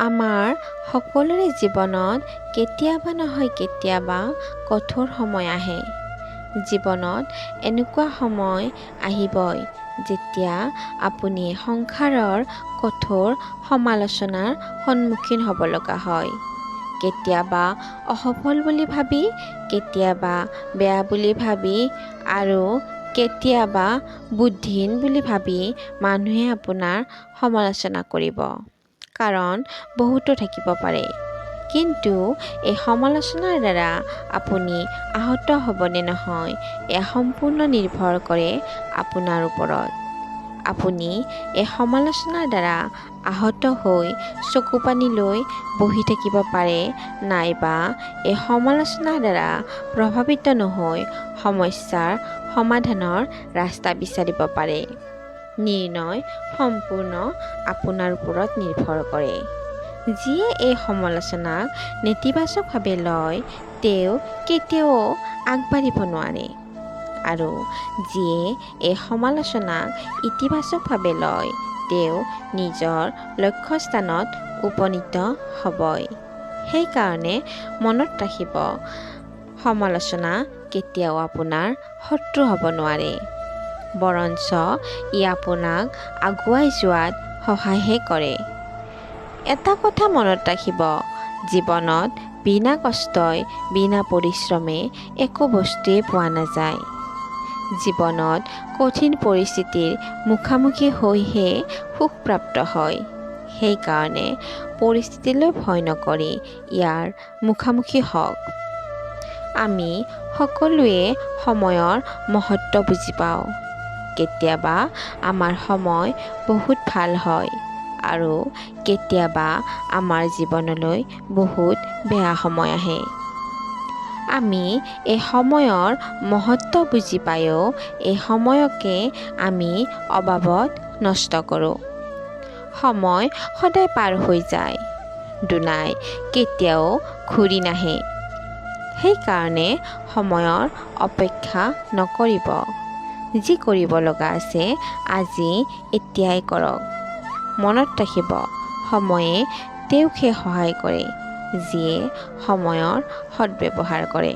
আমাৰ সকলোৰে জীৱনত কেতিয়াবা নহয় কেতিয়াবা কঠোৰ সময় আহে। জীৱনত এনেকুৱা সময় আহিবই যেতিয়া আপুনি সংসাৰৰ কঠোৰ সমালোচনাৰ সন্মুখীন হ'ব লগা হয়। কেতিয়াবা অসফল বুলি ভাবি, কেতিয়াবা বেয়া বুলি ভাবি আৰু কেতিয়াবা বুদ্ধিহীন বুলি ভাবি মানুহে আপোনাৰ সমালোচনা কৰিব। কাৰণ বহুতো থাকিব পাৰে। কিন্তু এই সমালোচনাৰ দ্বাৰা আপুনি আহত হ'বনে নহয়, এয়া সম্পূৰ্ণ নিৰ্ভৰ কৰে আপোনাৰ ওপৰত। আপুনি এই সমালোচনাৰ দ্বাৰা আহত হৈ চকু পানী লৈ বহি থাকিব পাৰে, নাইবা এই সমালোচনাৰ দ্বাৰা প্ৰভাৱিত নহৈ সমস্যাৰ সমাধানৰ ৰাস্তা বিচাৰিব পাৰে। নিৰ্ণয় সম্পূৰ্ণ আপোনাৰ ওপৰত নিৰ্ভৰ কৰে। যিয়ে এই সমালোচনাক নেতিবাচকভাৱে লয়, তেওঁ কেতিয়াও আগবাঢ়িব নোৱাৰে। আৰু যিয়ে এই সমালোচনাক ইতিবাচকভাৱে লয়, তেওঁ নিজৰ লক্ষ্যস্থানত উপনীত হ'বই। সেইকাৰণে মনত ৰাখিব, সমালোচনা কেতিয়াও আপোনাৰ শত্ৰু হ'ব নোৱাৰে। বৰঞ্চ ই আপোনাক আগুৱাই যোৱাত সহায়হে কৰে। এটা কথা মনত ৰাখিব, জীৱনত বিনা কষ্টই, বিনা পৰিশ্ৰমে একো বস্তুৱেই পোৱা নাযায়। জীৱনত কঠিন পৰিস্থিতিৰ মুখামুখি হৈহে সুখ প্ৰাপ্ত হয়। সেইকাৰণে পৰিস্থিতিলৈ ভয় নকৰি ইয়াৰ মুখামুখি হওক। আমি সকলোৱে সময়ৰ মহত্ব বুজি পাওঁ। কেতিয়াবা আমাৰ সময় বহুত ভাল হয় আৰু কেতিয়াবা আমাৰ জীৱনলৈ বহুত বেয়া সময় আহে। আমি এই সময়ৰ মহত্ব বুজি পায়ো এই সময়কে আমি অবাবত নষ্ট কৰোঁ। সময় সদায় পাৰ হৈ যায়, দুনাই কেতিয়াও ঘূৰি নাহে। সেইকাৰণে সময়ৰ অপেক্ষা নকৰিব। যি কৰিব লগা আছে আজি এতিয়াই কৰক। মনত ৰাখিব, সময়ে তেওঁকহে সহায় কৰে, যিয়ে সময়ৰ সদ্ব্যৱহাৰ কৰে।